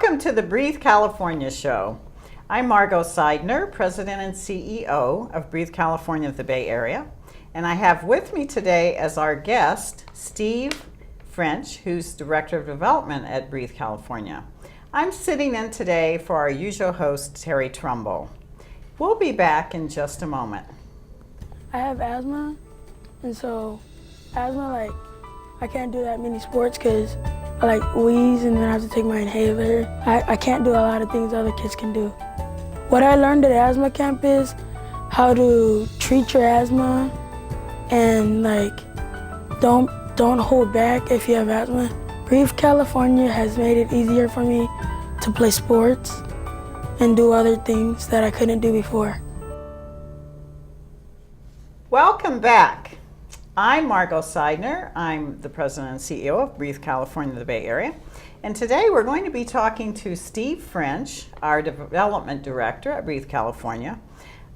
Welcome to the Breathe California show. I'm Margo Sidener, President and CEO of Breathe California of the Bay Area. And I have with me today as our guest, Steve French, who's Director of Development at Breathe California. I'm sitting in today for our usual host, Terry Trumbull. We'll be back in just a moment. I have asthma, and so asthma, I can't do that many sports because I wheeze and then I have to take my inhaler. I can't do a lot of things other kids can do. What I learned at asthma camp is how to treat your asthma and don't hold back if you have asthma. Breathe California has made it easier for me to play sports and do other things that I couldn't do before. Welcome back. I'm Margo Sidener. I'm the President and CEO of Breathe California of the Bay Area. And today we're going to be talking to Steve French, our Development Director at Breathe California,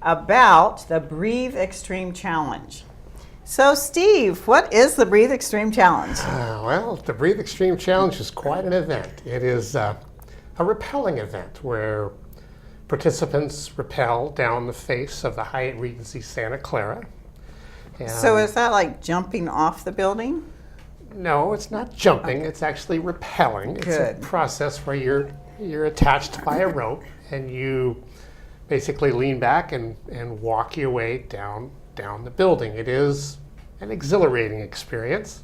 about the Breathe Extreme Challenge. So Steve, what is the Breathe Extreme Challenge? Well, the Breathe Extreme Challenge is quite an event. It is a rappelling event where participants rappel down the face of the Hyatt Regency Santa Clara. So is that like jumping off the building? No, it's not jumping. Okay. It's actually rappelling. Good. It's a process where you're attached by a rope and you basically lean back and walk your way down the building. It is an exhilarating experience.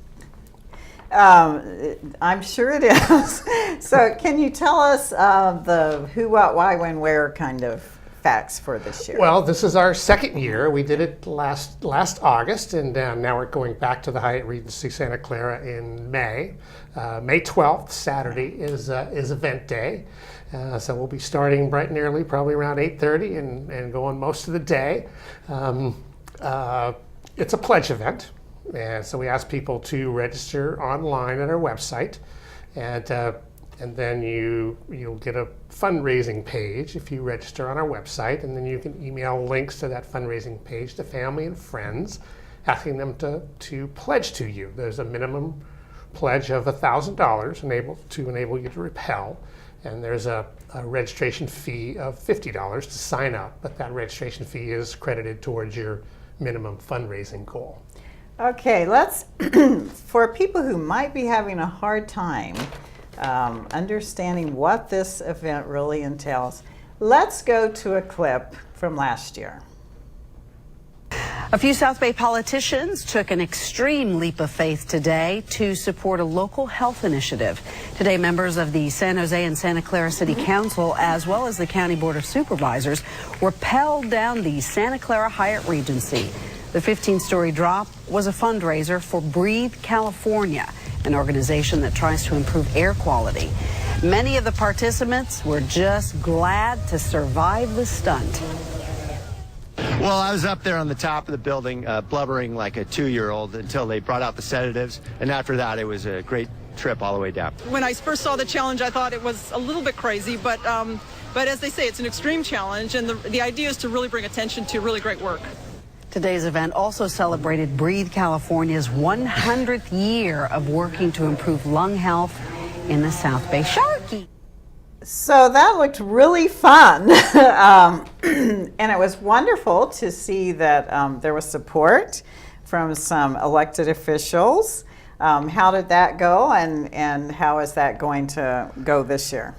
I'm sure it is. So can you tell us the who, what, why, when, where kind of facts for this year? Well, this is our second year. We did it last August, and now we're going back to the Hyatt Regency Santa Clara in May. May 12th, Saturday, is event day. So we'll be starting bright and early, probably around 8:30, and going most of the day. It's a pledge event, and so we ask people to register online at our website, and then you'll get a fundraising page if you register on our website, and then you can email links to that fundraising page to family and friends, asking them to pledge to you. There's a minimum pledge of $1,000 to enable you to rappel, and there's a registration fee of $50 to sign up, but that registration fee is credited towards your minimum fundraising goal. Okay, let's, for people who might be having a hard time understanding what this event really entails, let's go to a clip from last year. A few South Bay politicians took an extreme leap of faith today to support a local health initiative. Today, members of the San Jose and Santa Clara City Council, as well as the County Board of Supervisors, rappelled down the Santa Clara Hyatt Regency. The 15-story drop was a fundraiser for Breathe California, an organization that tries to improve air quality. Many of the participants were just glad to survive the stunt. Well, I was up there on the top of the building, blubbering like a 2-year-old until they brought out the sedatives, and after that it was a great trip all the way down. When I first saw the challenge, I thought it was a little bit crazy, but as they say, it's an extreme challenge, and the idea is to really bring attention to really great work. Today's event also celebrated Breathe California's 100th year of working to improve lung health in the South Bay. Sharky! So that looked really fun, and it was wonderful to see that there was support from some elected officials. How did that go, and how is that going to go this year?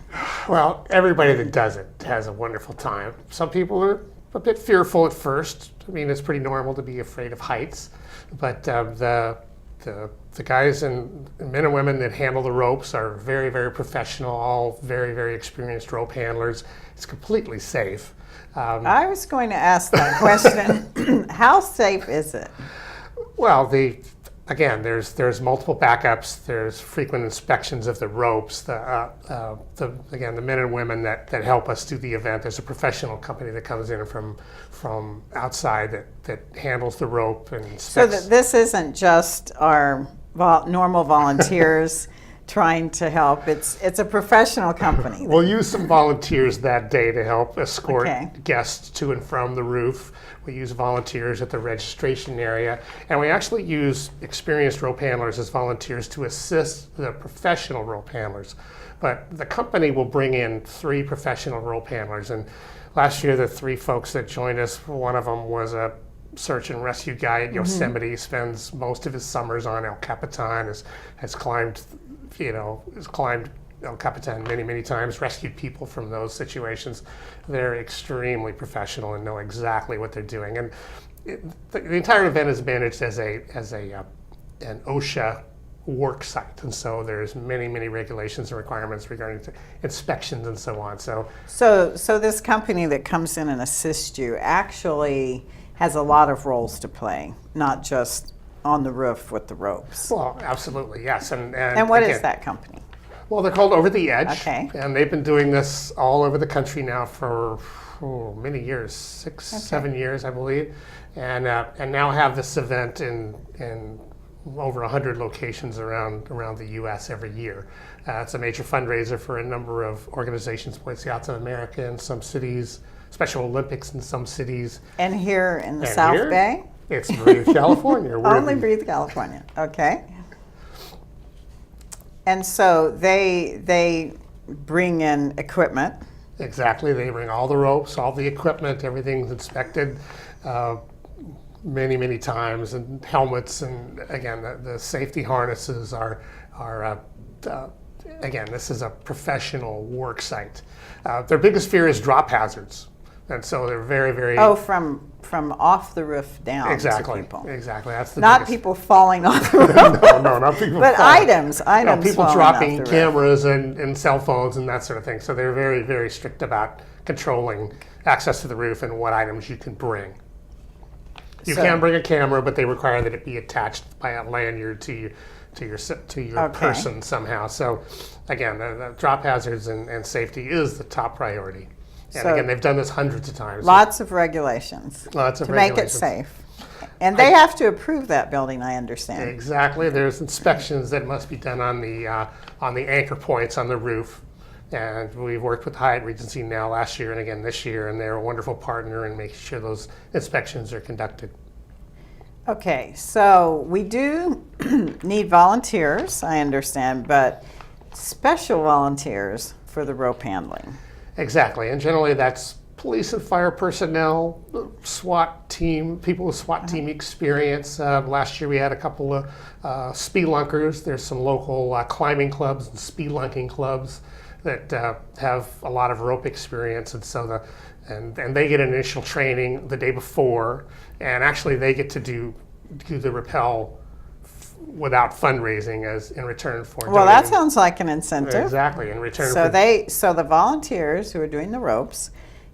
Well, everybody that does it has a wonderful time. Some people are a bit fearful at first. I mean, it's pretty normal to be afraid of heights, but the guys and men and women that handle the ropes are very, very professional, all very, very experienced rope handlers. It's completely safe. I was going to ask that question. How safe is it? Well, again, there's multiple backups. There's frequent inspections of the ropes. Again, the men and women that help us do the event. There's a professional company that comes in from outside that handles the rope and inspects. So that this isn't just our normal volunteers trying to help. It's a professional company. We'll use some volunteers that day to help escort Okay. guests to and from the roof. We use volunteers at the registration area, and we actually use experienced rope handlers as volunteers to assist the professional rope handlers. But the company will bring in 3 professional rope handlers, and last year the 3 folks that joined us, one of them was a search and rescue guy at Yosemite, spends most of his summers on El Capitan, has climbed El Capitan many times, rescued people from those situations. They're extremely professional and know exactly what they're doing. And the entire event is managed as an OSHA work site, and so there's many regulations and requirements regarding to inspections and so on. So this company that comes in and assists you actually has a lot of roles to play, not just on the roof with the ropes. well, absolutely, yes. And what again, is that company? Well, they're called Over the Edge. Okay. And they've been doing this all over the country now for many years, 7 years, I believe. And now have this event in over 100 locations around the U.S. every year. It's a major fundraiser for a number of organizations, Boy Scouts of America in some cities, Special Olympics in some cities. And here in the And South here, Bay? It's Breathe, California. Only Breathe, California. Okay. And so they bring in equipment. Exactly. They bring all the ropes, all the equipment, everything's inspected many times, and helmets, and again, the safety harnesses are again, this is a professional work site. Their biggest fear is drop hazards, and so they're very From off the roof down exactly to people. exactly. That's the Not biggest. people falling off the roof. no, not people. But falling. items No, people falling dropping off the roof. cameras and cell phones and that sort of thing. So they're very strict about controlling access to the roof and what items you can bring. You So- can bring a camera, but they require that it be attached by a lanyard to your Okay. person somehow. So again, the drop hazards and safety is the top priority. And So- again, they've done this hundreds of times. Lots of regulations Lots of to make it regulations. safe. And they have to approve that building, I understand. Exactly. There's inspections that must be done on the anchor points on the roof. And we've worked with Hyatt Regency now last year and again this year, and they're a wonderful partner in making sure those inspections are conducted. Okay, so we do need volunteers, I understand, but special volunteers for the rope handling. Exactly. And generally that's police and fire personnel, SWAT team, people with SWAT team experience. Last year we had a couple of speedunkers. There's some local climbing clubs and spelunking clubs that have a lot of rope experience, and so and they get initial training the day before, and actually they get to do the rappel without fundraising as in return for Well, that donating. sounds like an incentive. Exactly, in return So for so the volunteers who are doing the ropes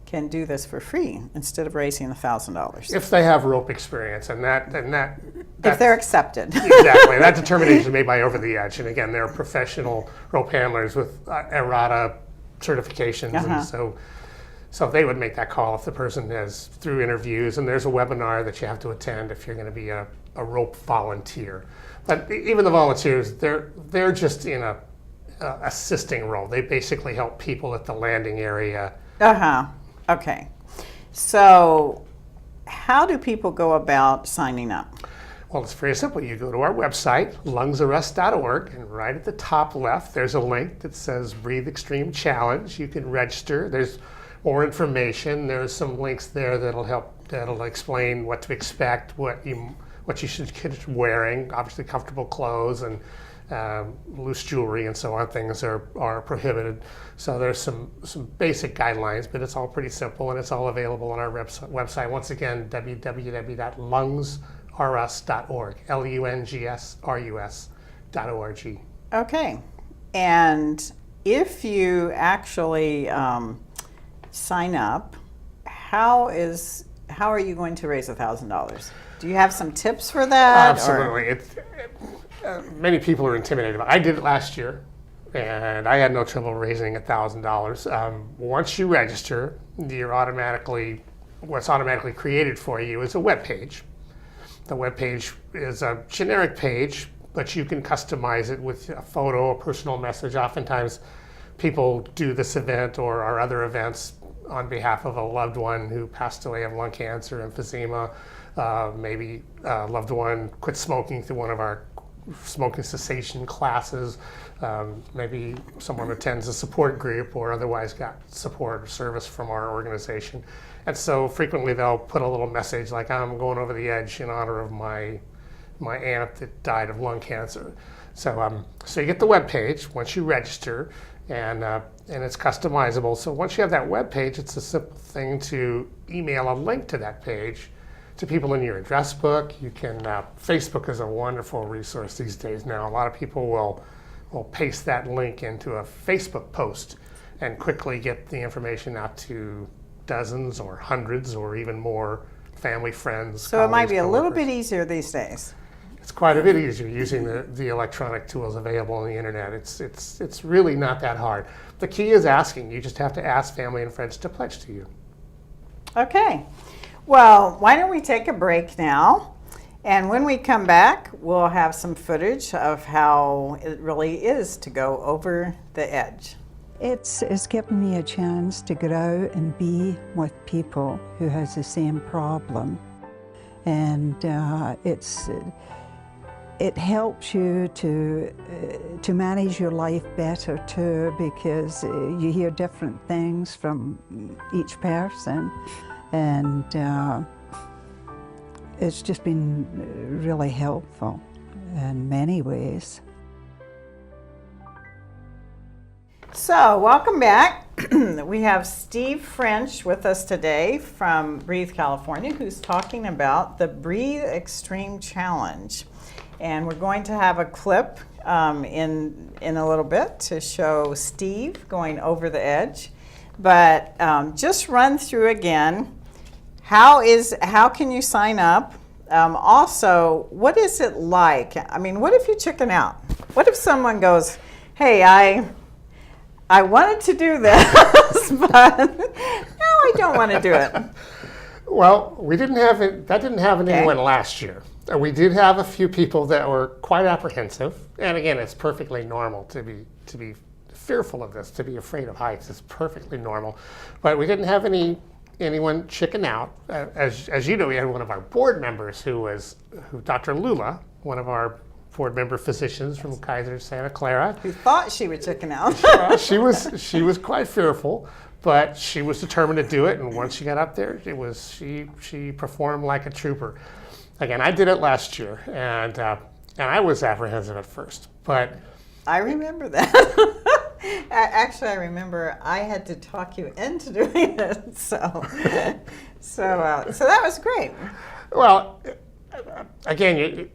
can do this for free instead of raising $1,000 if they have rope experience, and that if they're accepted. exactly. That determination is made by Over the Edge. And again, they're professional rope handlers with errata certifications. And so they would make that call if the person has through interviews. And there's a webinar that you have to attend if you're going to be a rope volunteer. But even the volunteers, they're just in a assisting role. They basically help people at the landing area. Okay. So how do people go about signing up? Well, it's very simple. You go to our website, lungsarrest.org, and right at the top left, there's a link that says Breathe Extreme Challenge. You can register. There's more information. There's some links there that'll explain what to expect, what you should consider wearing. Obviously, comfortable clothes and loose jewelry and so on. Things are prohibited. So there's some basic guidelines, but it's all pretty simple, and it's all available on our website. Once again, www.lungsrus.org, LUNGSRUS.org. Okay. And if you actually sign up, how are you going to raise $1,000? Do you have some tips for that? Absolutely. Many people are intimidated. I did it last year, and I had no trouble raising $1,000. Once you register, what's automatically created for you is a web page. The web page is a generic page, but you can customize it with a photo, a personal message. Oftentimes people do this event or our other events on behalf of a loved one who passed away of lung cancer, emphysema, maybe a loved one quit smoking through one of our smoking cessation classes. Maybe someone attends a support group or otherwise got support or service from our organization. And so frequently they'll put a little message like, I'm going over the edge in honor of my aunt that died of lung cancer. So you get the web page once you register, and it's customizable. So once you have that web page, it's a simple thing to email a link to that page to people in your address book. You can, Facebook is a wonderful resource these days now. A lot of people will paste that link into a Facebook post and quickly get the information out to dozens or hundreds or even more family, friends. So it might be a little coworkers. bit easier these days. It's quite a bit easier using the electronic tools available on the internet. It's really not that hard. The key is asking. You just have to ask family and friends to pledge to you. Okay. Well, why don't we take a break now? And when we come back, we'll have some footage of how it really is to go over the edge. It's given me a chance to go out and be with people who has the same problem. And it helps you to manage your life better too, because you hear different things from each person, and it's just been really helpful in many ways. So, welcome back. We have Steve French with us today from Breathe, California, who's talking about the Breathe Extreme Challenge. And we're going to have a clip in a little bit to show Steve going over the edge. But just run through again, how can you sign up? Also, what is it like? I mean, what if you chicken out? What if someone goes, hey, I wanted to do this, but now I don't want to do it. Well, we didn't have it. That didn't happen to anyone last year. We did have a few people that were quite apprehensive, and again, it's perfectly normal to be fearful of this, to be afraid of heights. It's perfectly normal, but we didn't have anyone chicken out. As you know, we had one of our board members who Dr. Lula, one of our board member physicians from Kaiser Santa Clara, Who thought she would chicken out. she was quite fearful, but she was determined to do it. And once she got up there, she performed like a trooper. Again, I did it last year, and I was apprehensive at first, but I remember that. Actually, I remember I had to talk you into doing it. So that was great. Well, again,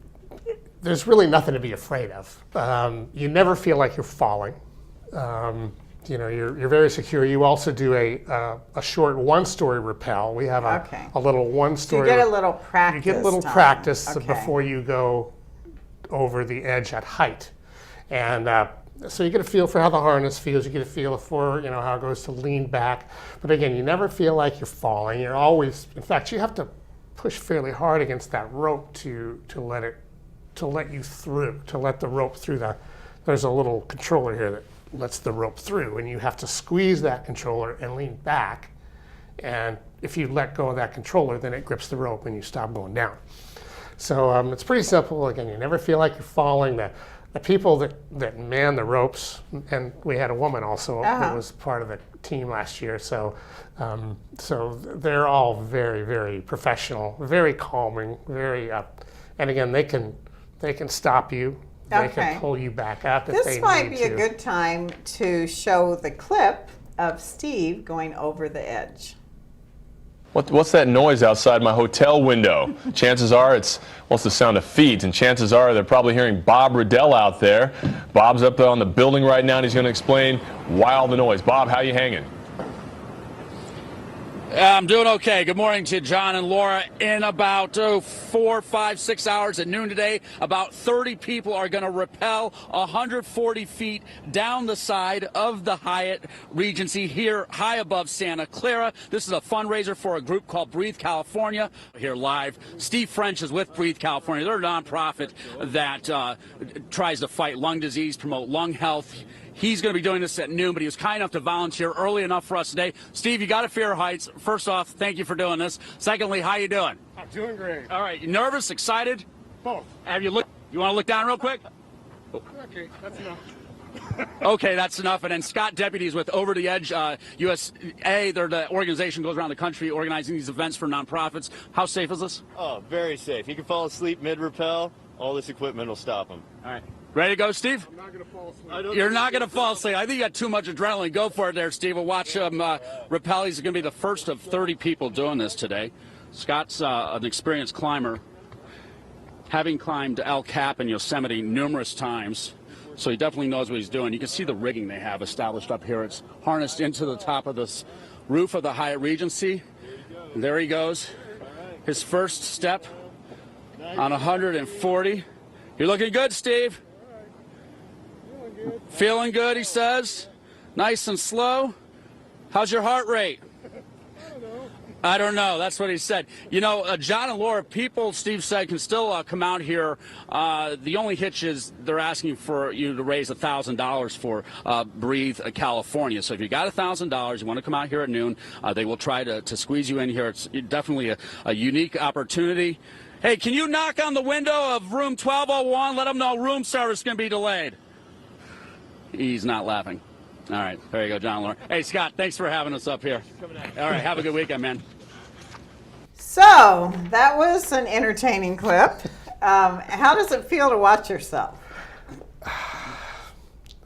there's really nothing to be afraid of. You never feel like you're falling. You're very secure. You also do a short one-story rappel. We have a little one-story. So you get a little practice. You get a little time. practice Okay. before you go over the edge at height, and so you get a feel for how the harness feels. You get a feel for how it goes to lean back. But again, you never feel like you're falling. You're always, in fact, you have to push fairly hard against that rope to let the rope through. There's a little controller here that lets the rope through, and you have to squeeze that controller and lean back. And if you let go of that controller, then it grips the rope and you stop going down. So it's pretty simple. Again, you never feel like you're falling. The people that man the ropes, and we had a woman also that was part of the team last year. So they're all very, very professional, very calming, very up. And again, they can stop you. They can pull you back up if they need to. This might be a good time to show the clip of Steve going over the edge. What's that noise outside my hotel window? Chances are it's the sound of feet, and chances are they're probably hearing Bob Riddell out there. Bob's up there on the building right now, and he's going to explain why all the noise. Bob, how you hanging? I'm doing okay. Good morning to John and Laura. In about 4, 5, 6 hours at noon today, about 30 people are going to rappel 140 feet down the side of the Hyatt Regency here high above Santa Clara. This is a fundraiser for a group called Breathe California. Here live, Steve French is with Breathe California. They're a nonprofit that tries to fight lung disease, promote lung health. He's going to be doing this at noon, but he was kind enough to volunteer early enough for us today. Steve, you got to fear heights. First off, thank you for doing this. Secondly, how you doing? I'm doing great. All right, you nervous, excited? Both. Have you looked? You want to look down real quick? Okay, that's enough. Okay, that's enough. And then Scott Deputies with Over the Edge USA. They're the organization that goes around the country organizing these events for nonprofits. How safe is this? Oh, very safe. He can fall asleep mid-rappel. All this equipment will stop him. All right. Ready to go, Steve? I'm not going to fall asleep. You're not going to fall asleep. I think you got too much adrenaline. Go for it there, Steve. We'll watch him rappel. He's going to be the first of 30 people doing this today. Scott's an experienced climber, having climbed El Cap in Yosemite numerous times. So he definitely knows what he's doing. You can see the rigging they have established up here. It's harnessed into the top of this roof of the Hyatt Regency. And there he goes. His first step on 140. You're looking good, Steve. Feeling good, he says. Nice and slow. How's your heart rate? I don't know. That's what he said. You know, John and Laura, people, Steve said, can still come out here. The only hitch is they're asking for you to raise $1,000 for Breathe California. So if you got $1,000, you want to come out here at noon, they will try to squeeze you in here. It's definitely a unique opportunity. Hey, can you knock on the window of room 1201? Let them know room service is going to be delayed. He's not laughing. All right, there you go, John and Laura. Hey, Scott, thanks for having us up here. All right, have a good weekend, man. So that was an entertaining clip. How does it feel to watch yourself?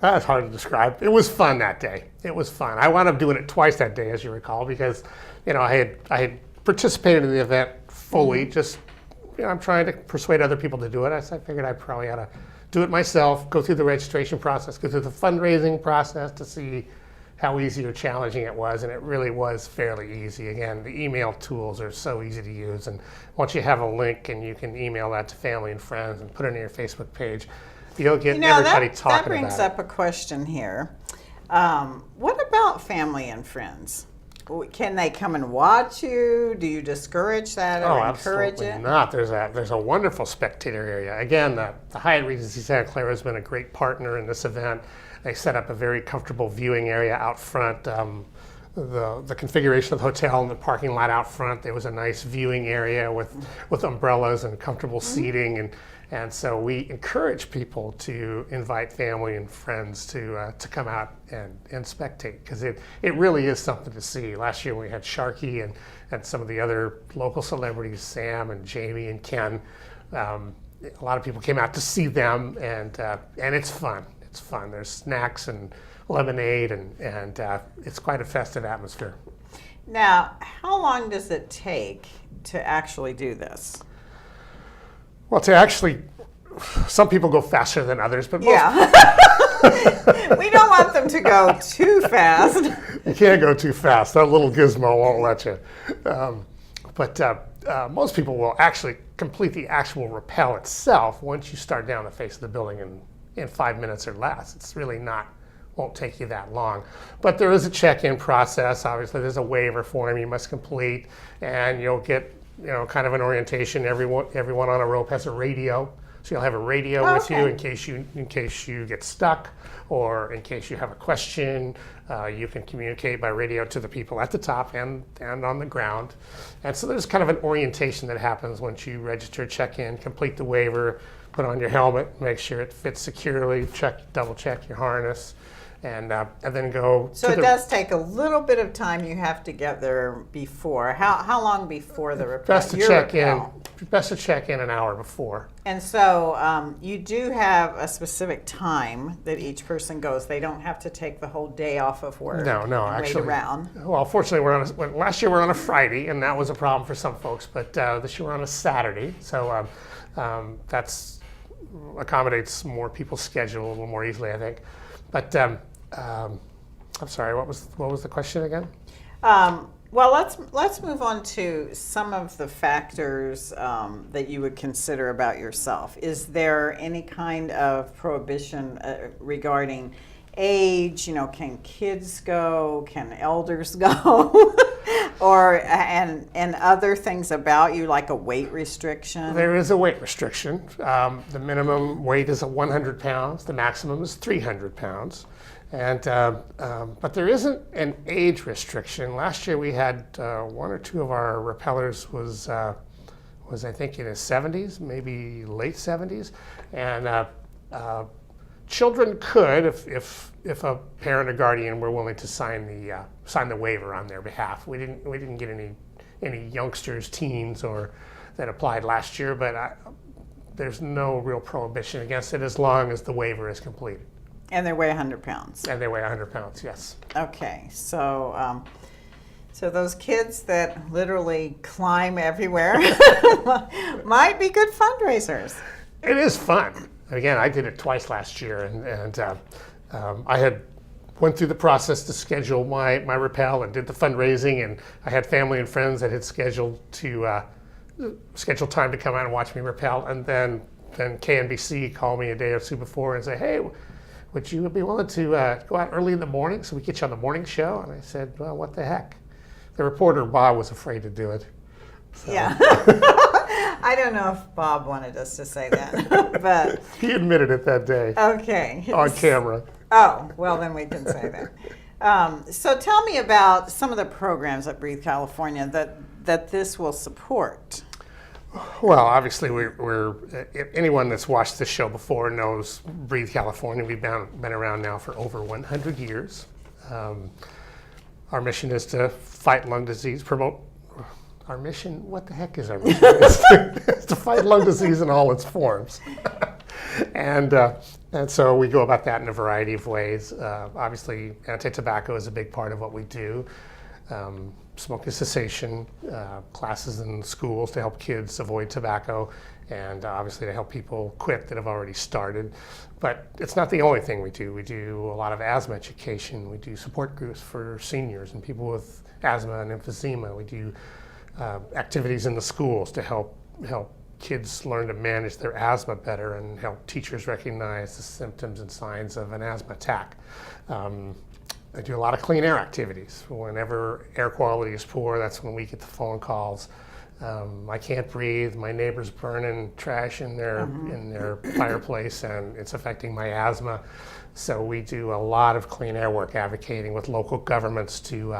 That's hard to describe. It was fun that day. It was fun. I wound up doing it twice that day, as you recall, because I had participated in the event fully. Just I'm trying to persuade other people to do it. I figured I probably ought to do it myself, go through the registration process, go through the fundraising process to see how easy or challenging it was, and it really was fairly easy. Again, the email tools are so easy to use, and once you have a link and you can email that to family and friends and put it on your Facebook page, you'll get everybody talking about it. That brings up a question here. What about family and friends? Can they come and watch you? Do you discourage that or encourage it? Absolutely not. There's a wonderful spectator area. Again, the Hyatt Regency Santa Clara has been a great partner in this event. They set up a very comfortable viewing area out front. The configuration of the hotel and the parking lot out front, there was a nice viewing area with umbrellas and comfortable seating, and so we encourage people to invite family and friends to come out and spectate, because it really is something to see. Last year we had Sharky and some of the other local celebrities, Sam and Jamie and Ken. A lot of people came out to see them, and it's fun. It's fun. There's snacks and lemonade, and it's quite a festive atmosphere. Now, how long does it take to actually do this? Well, some people go faster than others, but most we don't want them to go too fast. You can't go too fast. That little gizmo won't let you. But most people will actually complete the actual rappel itself once you start down the face of the building in 5 minutes or less. It's really won't take you that long. But there is a check-in process. Obviously, there's a waiver form you must complete, and you'll get kind of an orientation. Everyone on a rope has a radio, so you'll have a radio with you in case you get stuck, or in case you have a question. You can communicate by radio to the people at the top and on the ground. And so there's kind of an orientation that happens once you register, check in, complete the waiver, put on your helmet, make sure it fits securely, double check your harness, and then go. So it does take a little bit of time. You have to get there before. How long before the rappel? Best to check in an hour before. And so you do have a specific time that each person goes. They don't have to take the whole day off of work. No, and actually. Wait around. Well, fortunately, last year we were on a Friday, and that was a problem for some folks. But this year we're on a Saturday, so that's accommodates more people's schedule a little more easily, I think. But I'm sorry, what was the question again? Well, let's move on to some of the factors that you would consider about yourself. Is there any kind of prohibition regarding age? You know, can kids go? Can elders go? Or and other things about you, like a weight restriction? There is a weight restriction. The minimum weight is 100 pounds. The maximum is 300 pounds. And but there isn't an age restriction. Last year we had one or two of our rappellers was I think in his 70s, maybe late 70s, and children could, if a parent or guardian were willing to sign the waiver on their behalf. We didn't get any youngsters, teens, or that applied last year, but there's no real prohibition against it as long as the waiver is completed. And they weigh 100 pounds. And they weigh 100 pounds, yes. Okay, so so those kids that literally climb everywhere might be good fundraisers. It is fun. Again, I did it twice last year, and I had went through the process to schedule my rappel and did the fundraising, and I had family and friends that had scheduled time to come out and watch me rappel, and then KNBC called me a day or two before and say, hey, would you be willing to go out early in the morning so we get you on the morning show? And I said, well, what the heck? The reporter, Bob, was afraid to do it. So. Yeah. I don't know if Bob wanted us to say that, but... He admitted it that day. Okay. On camera. Oh, well, then we can say that. So tell me about some of the programs at Breathe California that this will support. Well, obviously, we're anyone that's watched this show before knows Breathe California. We've been around now for over 100 years. Our mission is to fight lung disease, promote. Our mission? What the heck is our mission? It's to fight lung disease in all its forms. And so we go about that in a variety of ways. Obviously, anti-tobacco is a big part of what we do. Smoking cessation, classes in schools to help kids avoid tobacco, and obviously to help people quit that have already started. But it's not the only thing we do. We do a lot of asthma education. We do support groups for seniors and people with asthma and emphysema. We do activities in the schools to help kids learn to manage their asthma better and help teachers recognize the symptoms and signs of an asthma attack. I do a lot of clean air activities. Whenever air quality is poor, that's when we get the phone calls. I can't breathe. My neighbor's burning trash in their fireplace, and it's affecting my asthma. So we do a lot of clean air work, advocating with local governments to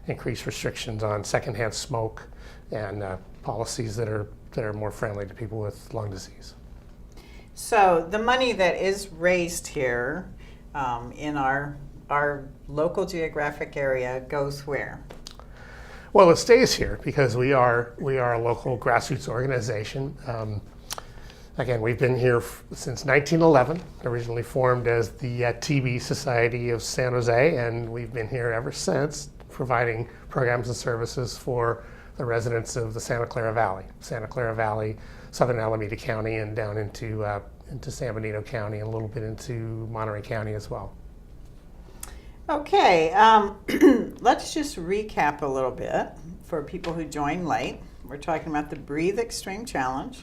increase restrictions on secondhand smoke and policies that are more friendly to people with lung disease. So the money that is raised here in our local geographic area goes where? Well, it stays here because we are a local grassroots organization. Again, we've been here since 1911, originally formed as the TB Society of San Jose, and we've been here ever since, providing programs and services for the residents of the Santa Clara Valley, southern Alameda County, and down into San Benito County, and a little bit into Monterey County as well. Okay, let's just recap a little bit for people who joined late. We're talking about the Breathe Extreme Challenge.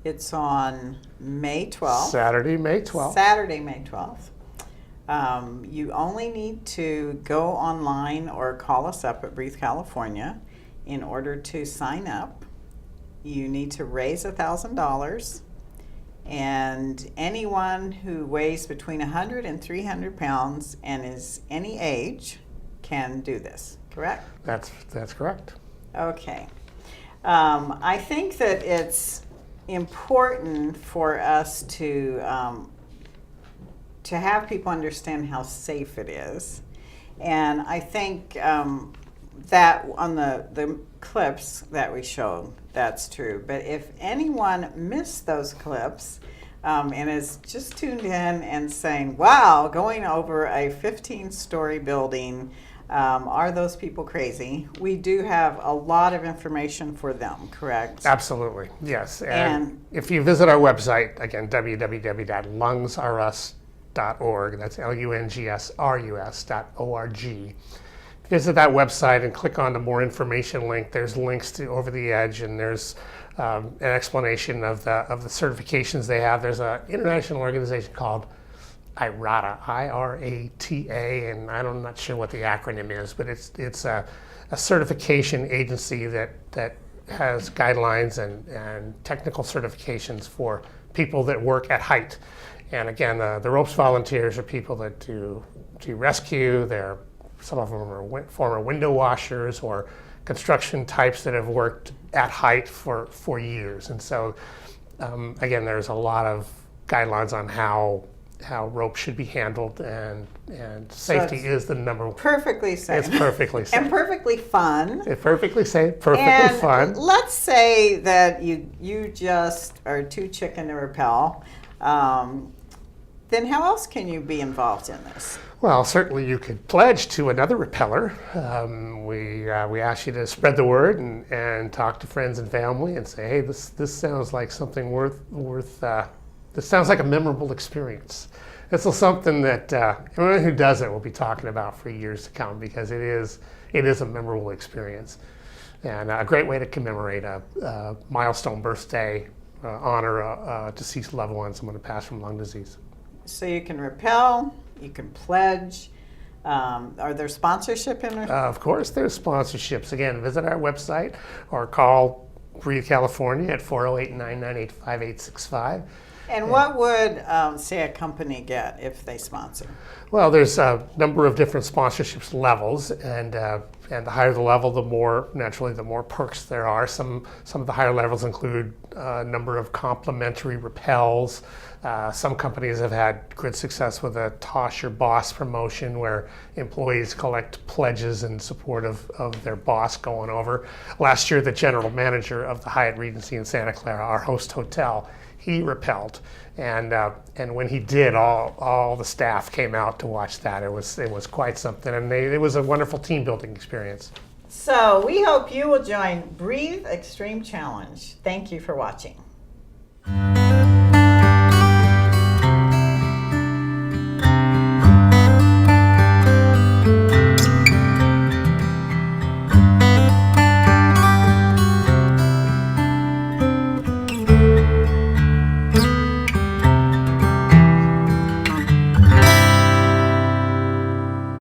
It's on May 12th. Saturday, May 12th. Saturday, May 12th. You only need to go online or call us up at Breathe California in order to sign up. You need to raise $1,000. And anyone who weighs between 100 and 300 pounds and is any age can do this, correct? That's correct. Okay. I think that it's important for us to have people understand how safe it is. And I think that on the clips that we showed, that's true. But if anyone missed those clips and is just tuned in and saying, wow, going over a 15-story building, are those people crazy? We do have a lot of information for them, correct? Absolutely, yes. And if you visit our website, again, www.lungsrus.org, that's LUNGSRUS.org. If visit that website and click on the more information link. There's links to Over the Edge, and there's an explanation of the certifications they have. There's an international organization called IRATA, I-R-A-T-A, and I'm not sure what the acronym is, but it's a certification agency that has guidelines and technical certifications for people that work at height. And again, the ropes volunteers are people that do rescue. Some of them are former window washers or construction types that have worked at height for years. And so, again, there's a lot of guidelines on how rope should be handled, and safety is the number one. Perfectly safe. It's perfectly safe. And perfectly fun. It's perfectly safe, perfectly And fun. let's say that you just are too chicken to rappel. Then how else can you be involved in this? Well, certainly you could pledge to another rappeller. We ask you to spread the word and talk to friends and family and say, hey, this sounds like something worth. This sounds like a memorable experience. This is something that everyone who does it will be talking about for years to come, because it is a memorable experience and a great way to commemorate a milestone birthday, honor a deceased loved one, someone who passed from lung disease. So you can rappel, you can pledge. Are there sponsorship in it? Of course, there's sponsorships. Again, visit our website or call Breathe California at 408-998-5865. And what would, say, a company get if they sponsor? Well, there's a number of different sponsorships levels, and the higher the level, the more perks there are. Some of the higher levels include a number of complimentary rappels. Some companies have had good success with a Toss Your Boss promotion, where employees collect pledges in support of their boss going over. Last year, the general manager of the Hyatt Regency in Santa Clara, our host hotel, he rappelled, and when he did, all the staff came out to watch that. It was quite something, and it was a wonderful team building experience. So we hope you will join Breathe Extreme Challenge. Thank you for watching.